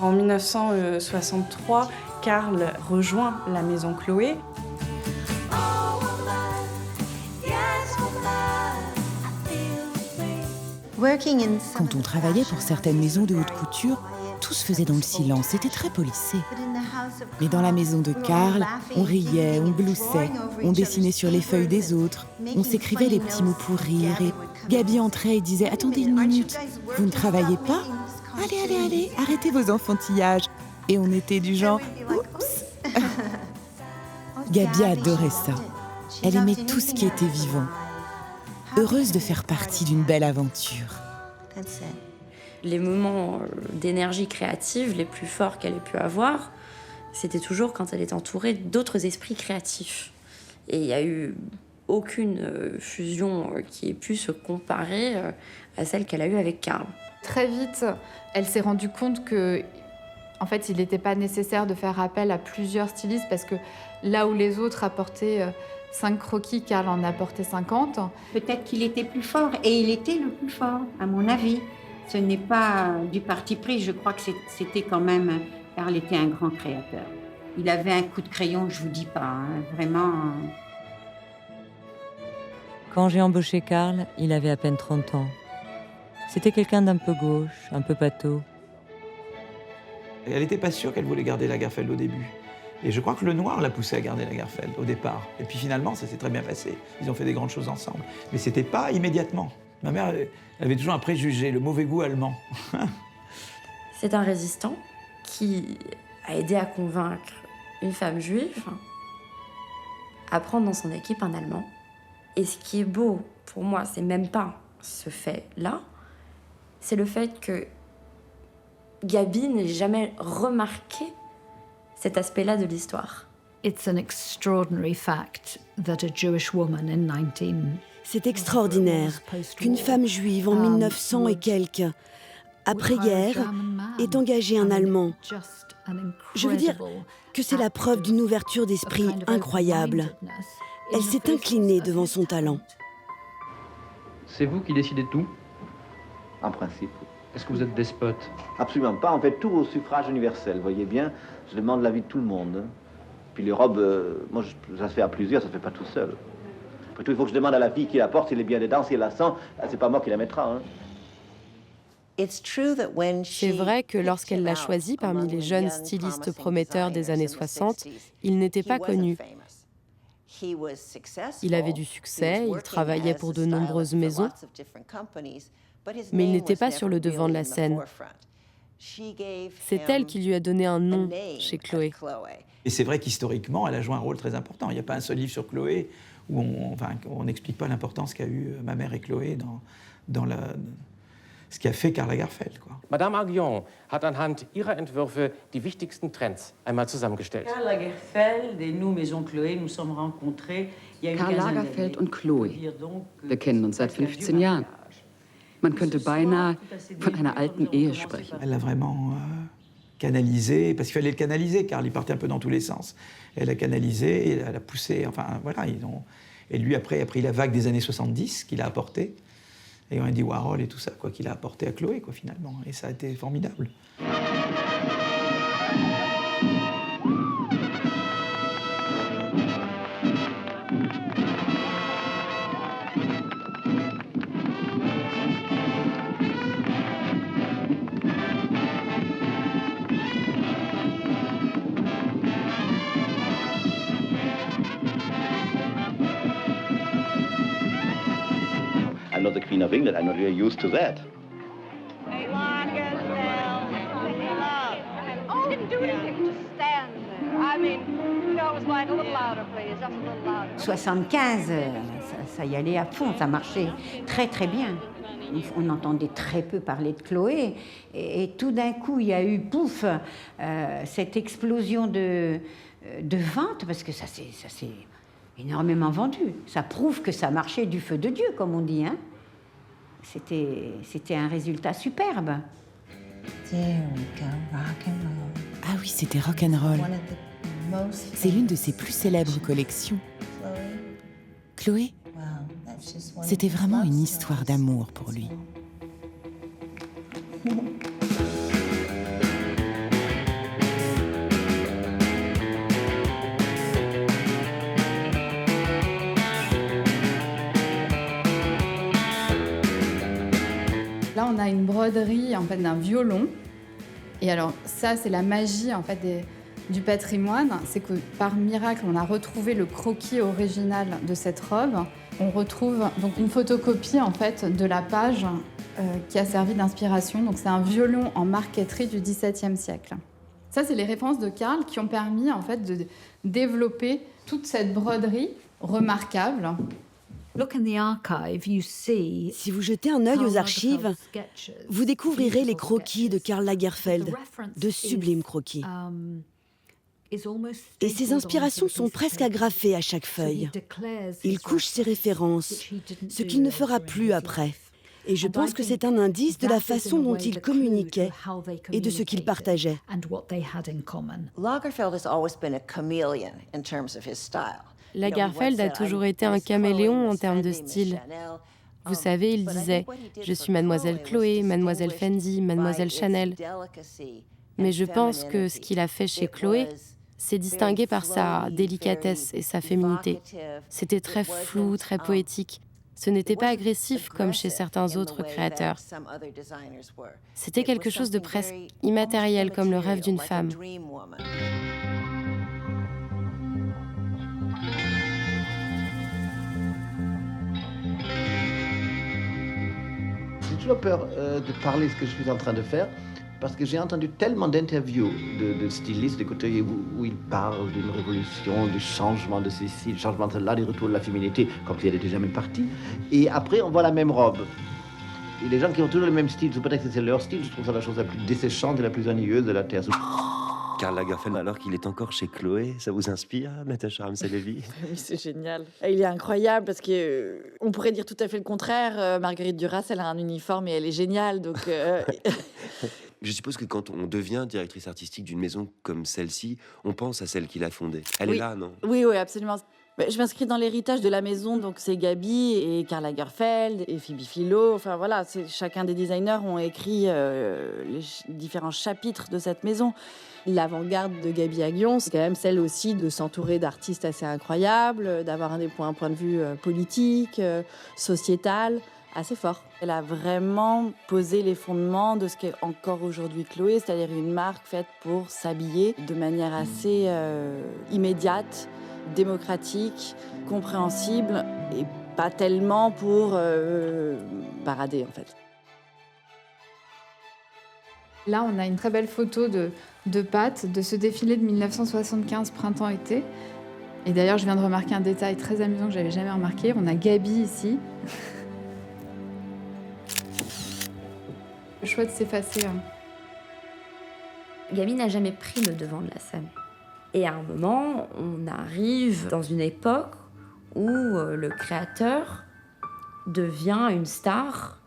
En 1963, Karl rejoint la maison Chloé. Quand on travaillait pour certaines maisons de haute couture, tout se faisait dans le silence, c'était très policé. Mais dans la maison de Karl, on riait, on gloussait, on dessinait sur les feuilles des autres, on s'écrivait des petits mots pour rire et Gaby entrait et disait « Attendez une minute, vous ne travaillez pas ? Allez, arrêtez vos enfantillages !» Et on était du genre « Oups !» Gaby adorait ça. Elle aimait tout ce qui était vivant. Heureuse de faire partie d'une belle aventure. Les moments d'énergie créative les plus forts qu'elle ait pu avoir, c'était toujours quand elle était entourée d'autres esprits créatifs. Et il n'y a eu aucune fusion qui ait pu se comparer à celle qu'elle a eue avec Karl. Très vite, elle s'est rendue compte que, en fait, il n'était pas nécessaire de faire appel à plusieurs stylistes parce que là où les autres apportaient 5 croquis, Karl en apportait 50. Peut-être qu'il était plus fort, et il était le plus fort, à mon avis. Ce n'est pas du parti pris, je crois que c'était quand même... Karl était un grand créateur. Il avait un coup de crayon, je vous dis pas, hein, vraiment. Quand j'ai embauché Karl, il avait à peine 30 ans. C'était quelqu'un d'un peu gauche, un peu pâteau. Et elle n'était pas sûre qu'elle voulait garder Lagerfeld au début. Et je crois que Lenoir l'a poussée à garder Lagerfeld au départ. Et puis finalement, ça s'est très bien passé. Ils ont fait des grandes choses ensemble. Mais c'était pas immédiatement. Ma mère elle avait toujours un préjugé, le mauvais goût allemand. C'est un résistant qui a aidé à convaincre une femme juive à prendre dans son équipe un Allemand. Et ce qui est beau pour moi, c'est même pas ce fait-là, c'est le fait que Gabi n'ait jamais remarqué cet aspect-là de l'histoire. C'est extraordinaire qu'une femme juive en 1900 et quelques, après-guerre, ait engagé un Allemand. Je veux dire que c'est la preuve d'une ouverture d'esprit incroyable. Elle s'est inclinée devant son talent. C'est vous qui décidez de tout? En principe. Est-ce que vous êtes despote? Absolument pas. On fait tout au suffrage universel. Vous voyez bien, je demande l'avis de tout le monde. Puis les robes, moi, ça se fait à plusieurs, ça se fait pas tout seul. Après tout, il faut que je demande à la fille qui la porte s'il est bien dedans, si elle la sent. C'est pas moi qui la mettra. Hein. C'est vrai que lorsqu'elle l'a choisi parmi les jeunes stylistes prometteurs des années 60, il n'était pas connu. Il avait du succès, il travaillait pour de nombreuses maisons, mais il n'était pas sur le devant de la scène. C'est elle qui lui a donné un nom chez Chloé. Et c'est vrai qu'historiquement, elle a joué un rôle très important. Il n'y a pas un seul livre sur Chloé où on n'explique pas l'importance qu'a eu ma mère et Chloé dans ce qui a fait Karl Lagerfeld. Quoi. Madame Aguillon hat anhand ihrer Entwürfe die wichtigsten Trends einmal zusammengestellt. Karl Lagerfeld et nous, Maison Chloé, nous sommes rencontrés il y a une Karl quinzaine Lagerfeld d'années. und Chloé. Wir kennen uns seit 15 Jahren. Man könnte beinahe von einer alten Ehe sprechen. Elle l'a vraiment canalisé, parce qu'il fallait le canaliser, car il partait un peu dans tous les sens. Elle a canalisé, elle a poussé, enfin voilà. Et lui, après, a pris la vague des années 70 qu'il a apportée. Et on a dit Warhol et tout ça, quoi, qu'il a apporté à Chloé, quoi, finalement. Et ça a été formidable. I'm not the Queen of England, I'm not really used to that. Oh, didn't do anything, just stand there. I mean, you know, it was like a little louder, please, just a little louder. 75, ça y allait à fond, ça marchait très très bien. On entendait très peu parler de Chloé. Et tout d'un coup, il y a eu, pouf, cette explosion de vente, parce que ça s'est énormément vendu. Ça prouve que ça marchait du feu de Dieu, comme on dit. Hein. C'était un résultat superbe. Ah oui, c'était rock'n'roll. C'est l'une de ses plus célèbres collections. Chloé, c'était vraiment une histoire d'amour pour lui. Là, on a une broderie en fait d'un violon. Et alors, ça, c'est la magie en fait du patrimoine. C'est que par miracle, on a retrouvé le croquis original de cette robe. On retrouve donc une photocopie en fait de la page qui a servi d'inspiration. Donc, c'est un violon en marqueterie du XVIIe siècle. Ça, c'est les références de Karl qui ont permis en fait de développer toute cette broderie remarquable. Si vous jetez un œil aux archives, vous découvrirez les croquis de Karl Lagerfeld, de sublimes croquis. Et ses inspirations sont presque agrafées à chaque feuille. Il couche ses références, ce qu'il ne fera plus après. Et je pense que c'est un indice de la façon dont il communiquait et de ce qu'il partageait. Lagerfeld has always been a chameleon in terms of his style. Lagerfeld a toujours été un caméléon en termes de style. Vous savez, il disait « Je suis mademoiselle Chloé, mademoiselle Fendi, mademoiselle Chanel ». Mais je pense que ce qu'il a fait chez Chloé, s'est distingué par sa délicatesse et sa féminité. C'était très flou, très poétique. Ce n'était pas agressif comme chez certains autres créateurs. C'était quelque chose de presque immatériel, comme le rêve d'une femme. J'ai toujours peur de parler ce que je suis en train de faire, parce que j'ai entendu tellement d'interviews de stylistes, de côté où ils parlent d'une révolution, du changement de ceci, du changement de là, du retour de la féminité, comme si elle n'était jamais partie. Et après, on voit la même robe. Et les gens qui ont toujours le même style, peut-être que c'est leur style, je trouve ça la chose la plus desséchante et la plus ennuyeuse de la Terre. Karl Lagerfeld, alors qu'il est encore chez Chloé, ça vous inspire, Natacha Ramsey-Levy? Oui, c'est génial. Il est incroyable parce que on pourrait dire tout à fait le contraire. Marguerite Duras, elle a un uniforme et elle est géniale. Donc, Je suppose que quand on devient directrice artistique d'une maison comme celle-ci, on pense à celle qui l'a fondée. Elle est là, non? Oui, absolument. Je m'inscris dans l'héritage de la maison, donc c'est Gaby et Karl Lagerfeld et Phoebe Philo. Enfin voilà, chacun des designers ont écrit les différents chapitres de cette maison. L'avant-garde de Gaby Haguion, c'est quand même celle aussi de s'entourer d'artistes assez incroyables, d'avoir un point de vue politique, sociétal, assez fort. Elle a vraiment posé les fondements de ce qu'est encore aujourd'hui Chloé, c'est-à-dire une marque faite pour s'habiller de manière assez immédiate, démocratique, compréhensible et pas tellement pour parader en fait. Là, on a une très belle photo de Pat, de ce défilé de 1975 printemps-été. Et d'ailleurs, je viens de remarquer un détail très amusant que j'avais jamais remarqué. On a Gaby ici. Le choix de s'effacer. Gaby n'a jamais pris le devant de la scène. Et à un moment, on arrive dans une époque où le créateur devient une star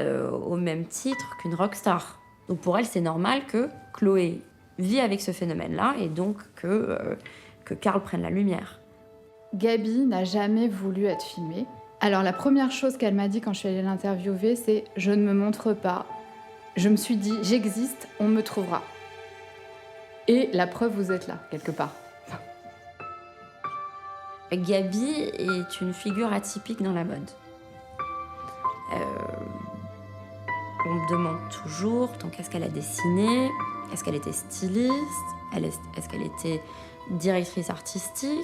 au même titre qu'une rockstar. Donc pour elle, c'est normal que Chloé vit avec ce phénomène-là et donc que Karl prenne la lumière. Gaby n'a jamais voulu être filmée. Alors la première chose qu'elle m'a dit quand je suis allée l'interviewer, c'est « je ne me montre pas ». Je me suis dit « j'existe, on me trouvera ». Et la preuve, vous êtes là, quelque part. Gaby est une figure atypique dans la mode. On me demande toujours, donc est-ce qu'elle a dessiné? Est-ce qu'elle était styliste? Est-ce qu'elle était directrice artistique?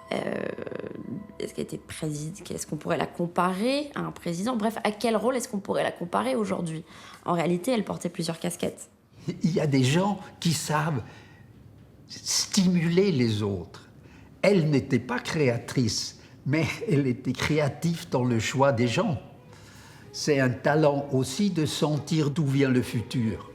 Est-ce qu'elle était présidente? Est-ce qu'on pourrait la comparer à un président? Bref, à quel rôle est-ce qu'on pourrait la comparer aujourd'hui? En réalité, elle portait plusieurs casquettes. Il y a des gens qui savent stimuler les autres. Elle n'était pas créatrice, mais elle était créative dans le choix des gens. C'est un talent aussi de sentir d'où vient le futur.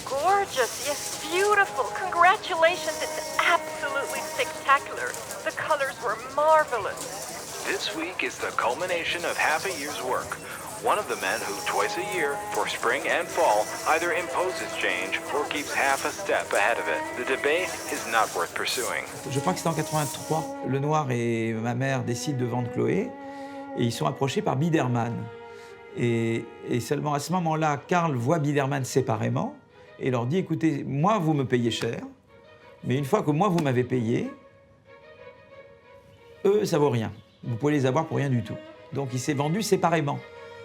Gorgeous, yes, beautiful. Congratulations, it's absolutely spectacular. The colors were marvelous. This week is the culmination of half a year's work. One of the men who, twice a year, for spring and fall, either imposes change or keeps half a step ahead of it. The debate is not worth pursuing. Je crois que c'était en 83. Lenoir et ma mère décident de vendre Chloé et ils sont approchés par Biederman. Et seulement à ce moment-là, Karl voit Biederman séparément et leur dit « Écoutez, moi, vous me payez cher, mais une fois que moi, vous m'avez payé, eux, ça vaut rien. Vous pouvez les avoir pour rien du tout. » Donc il s'est vendu séparément.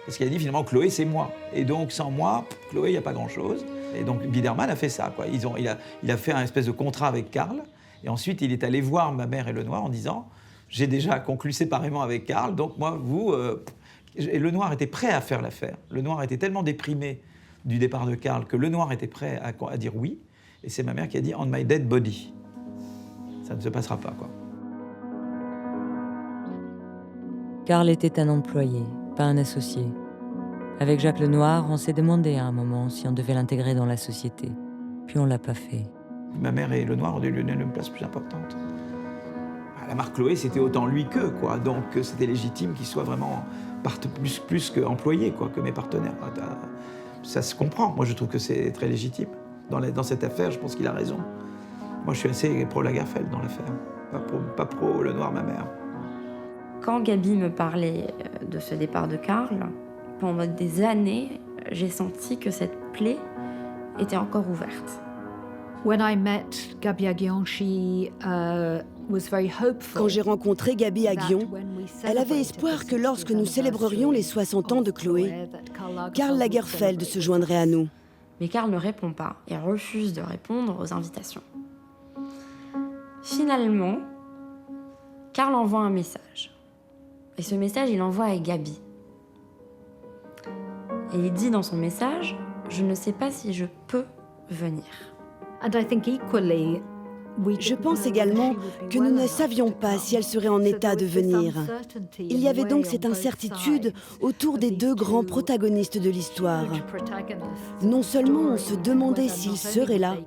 Parce qu'il a dit finalement, Chloé, c'est moi. Et donc, sans moi, Chloé, il n'y a pas grand-chose. Et donc, Biederman a fait ça, quoi. Il a fait un espèce de contrat avec Karl. Et ensuite, il est allé voir ma mère et Lenoir en disant « J'ai déjà conclu séparément avec Karl, donc moi, vous... Et Lenoir était prêt à faire l'affaire. Lenoir était tellement déprimé du départ de Karl que Lenoir était prêt à dire oui. Et c'est ma mère qui a dit « On my dead body ». Ça ne se passera pas, quoi. Karl était un employé, pas un associé. Avec Jacques Lenoir, on s'est demandé à un moment si on devait l'intégrer dans la société. Puis on l'a pas fait. Ma mère et Lenoir ont dû lui donner une place plus importante. La marque Chloé, c'était autant lui qu'eux, quoi. Donc c'était légitime qu'il soit vraiment plus qu'employé, quoi, que mes partenaires. Ça se comprend. Moi, je trouve que c'est très légitime. Dans cette affaire, je pense qu'il a raison. Moi, je suis assez pro Lagerfeld dans l'affaire. Pas pro Lenoir, ma mère. Quand Gaby me parlait de ce départ de Karl, pendant des années, j'ai senti que cette plaie était encore ouverte. Quand j'ai rencontré Gaby à Guion, elle avait espoir que lorsque nous célébrerions les 60 ans de Chloé, Karl Lagerfeld se joindrait à nous. Mais Karl ne répond pas et refuse de répondre aux invitations. Finalement, Karl envoie un message. Et ce message, il l'envoie à Gaby. Et il dit dans son message « Je ne sais pas si je peux venir ». Je pense également que nous ne savions pas si elle serait en état de venir. Il y avait donc cette incertitude autour des deux grands protagonistes de l'histoire. Non seulement on se demandait s'ils seraient là,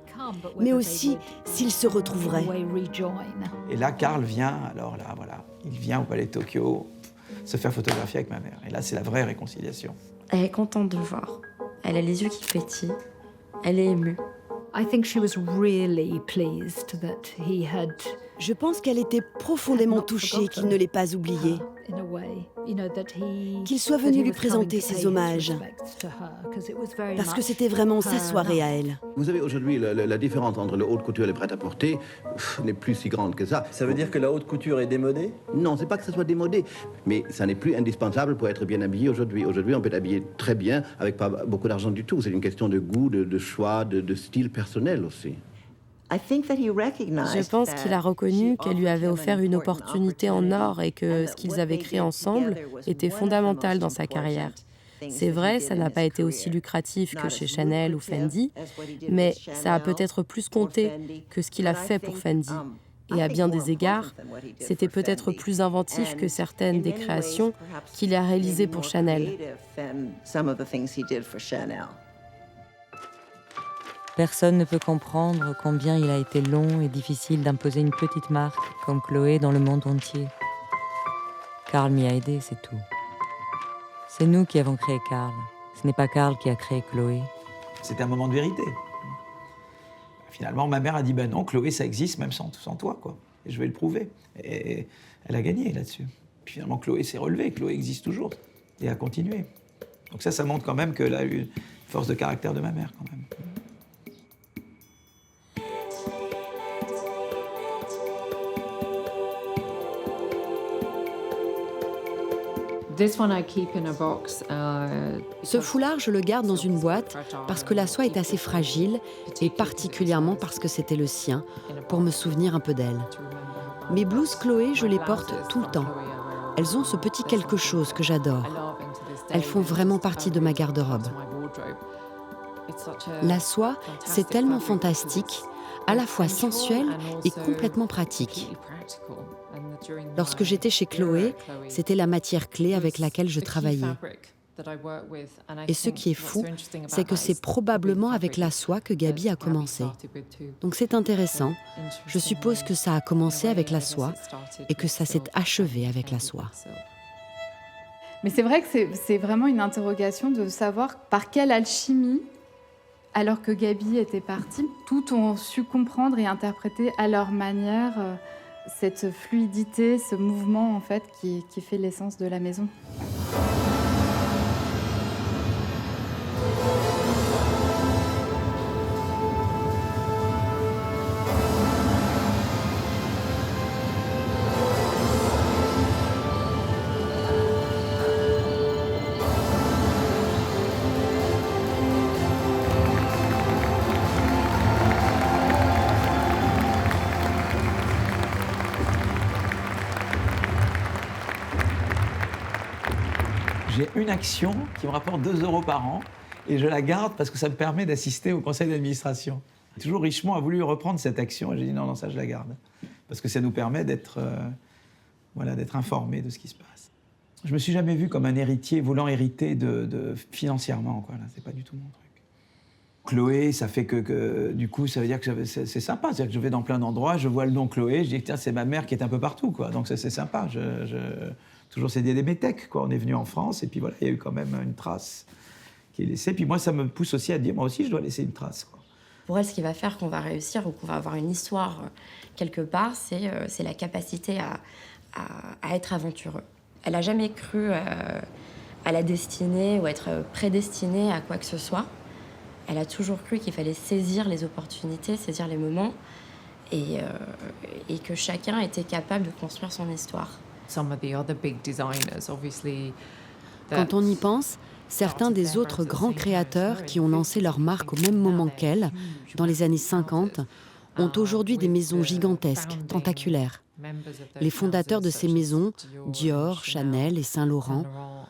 mais aussi s'ils se retrouveraient. Et là, Karl vient, alors là, voilà, il vient au Palais de Tokyo se faire photographier avec ma mère. Et là, c'est la vraie réconciliation. Elle est contente de le voir. Elle a les yeux qui pétillent. Elle est émue. Je pense qu'elle était profondément touchée qu'il ne l'ait pas oubliée, qu'il soit venu lui présenter ses hommages, parce que c'était vraiment sa soirée à elle. Vous savez, aujourd'hui, la différence entre le haute couture et le prêt-à-porter n'est plus si grande que ça. Ça veut dire que la haute couture est démodée? Non, c'est pas que ça soit démodé, mais ça n'est plus indispensable pour être bien habillé aujourd'hui. Aujourd'hui, on peut être habillé très bien avec pas beaucoup d'argent du tout. C'est une question de goût, de choix, de style personnel aussi. Je pense qu'il a reconnu qu'elle lui avait offert une opportunité en or et que ce qu'ils avaient créé ensemble était fondamental dans sa carrière. C'est vrai, ça n'a pas été aussi lucratif que chez Chanel ou Fendi, mais ça a peut-être plus compté que ce qu'il a fait pour Fendi. Et à bien des égards, c'était peut-être plus inventif que certaines des créations qu'il a réalisées pour Chanel. Personne ne peut comprendre combien il a été long et difficile d'imposer une petite marque comme Chloé dans le monde entier. Karl m'y a aidé, c'est tout. C'est nous qui avons créé Karl. Ce n'est pas Karl qui a créé Chloé. C'était un moment de vérité. Finalement, ma mère a dit « Ben non, Chloé, ça existe même sans toi, quoi. Et je vais le prouver. » Et elle a gagné là-dessus. Puis finalement, Chloé s'est relevée. Chloé existe toujours et a continué. Donc ça montre quand même qu'elle a eu une force de caractère de ma mère, quand même. Ce foulard, je le garde dans une boîte parce que la soie est assez fragile et particulièrement parce que c'était le sien, pour me souvenir un peu d'elle. Mes blouses Chloé, je les porte tout le temps. Elles ont ce petit quelque chose que j'adore. Elles font vraiment partie de ma garde-robe. La soie, c'est tellement fantastique, à la fois sensuelle et complètement pratique. Lorsque j'étais chez Chloé, c'était la matière clé avec laquelle je travaillais. Et ce qui est fou, c'est que c'est probablement avec la soie que Gaby a commencé. Donc c'est intéressant. Je suppose que ça a commencé avec la soie et que ça s'est achevé avec la soie. Mais c'est vrai que c'est vraiment une interrogation de savoir par quelle alchimie, alors que Gaby était partie, tout ont su comprendre et interpréter à leur manière cette fluidité, ce mouvement en fait qui fait l'essence de la maison. J'ai une action qui me rapporte 2 € par an et je la garde parce que ça me permet d'assister au conseil d'administration. Toujours Richemont a voulu reprendre cette action et j'ai dit non, ça je la garde. Parce que ça nous permet d'être d'être informés de ce qui se passe. Je me suis jamais vu comme un héritier voulant hériter financièrement, quoi. Là, c'est pas du tout mon truc. Chloé, ça fait que du coup, ça veut dire que c'est sympa. C'est-à-dire que je vais dans plein d'endroits, je vois le nom Chloé, je dis que tiens, c'est ma mère qui est un peu partout, quoi. Donc c'est sympa. Toujours, c'est des métèques, quoi. On est venu en France et puis voilà, il y a eu quand même une trace qui est laissée. Puis moi, ça me pousse aussi à dire, moi aussi, je dois laisser une trace, quoi. Pour elle, ce qui va faire qu'on va réussir ou qu'on va avoir une histoire quelque part, c'est la capacité à être aventureux. Elle n'a jamais cru à la destinée ou être prédestinée à quoi que ce soit. Elle a toujours cru qu'il fallait saisir les opportunités, saisir les moments, et que chacun était capable de construire son histoire. Quand on y pense, certains des autres grands créateurs qui ont lancé leur marque au même moment qu'elle, dans les années 50, ont aujourd'hui des maisons gigantesques, tentaculaires. Les fondateurs de ces maisons, Dior, Chanel et Saint-Laurent,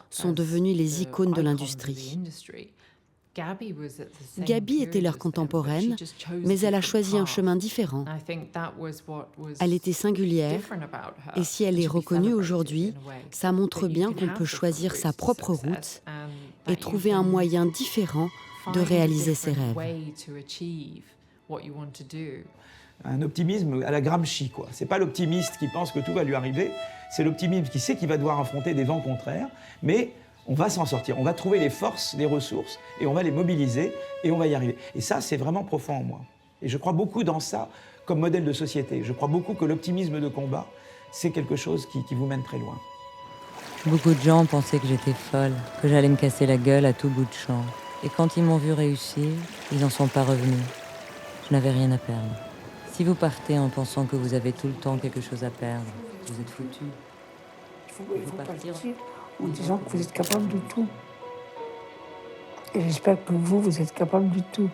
sont devenus les icônes de l'industrie. Gaby était leur contemporaine, mais elle a choisi un chemin différent. Elle était singulière, et si elle est reconnue aujourd'hui, ça montre bien qu'on peut choisir sa propre route et trouver un moyen différent de réaliser ses rêves. Un optimisme à la Gramsci, quoi. C'est pas l'optimiste qui pense que tout va lui arriver, c'est l'optimiste qui sait qu'il va devoir affronter des vents contraires, mais on va s'en sortir, on va trouver les forces, les ressources, et on va les mobiliser, et on va y arriver. Et ça, c'est vraiment profond en moi. Et je crois beaucoup dans ça comme modèle de société. Je crois beaucoup que l'optimisme de combat, c'est quelque chose qui vous mène très loin. Beaucoup de gens pensaient que j'étais folle, que j'allais me casser la gueule à tout bout de champ. Et quand ils m'ont vu réussir, ils n'en sont pas revenus. Je n'avais rien à perdre. Si vous partez en pensant que vous avez tout le temps quelque chose à perdre, vous êtes foutus. Il faut partir en disant que vous êtes capable de tout. Et j'espère que vous êtes capable de tout.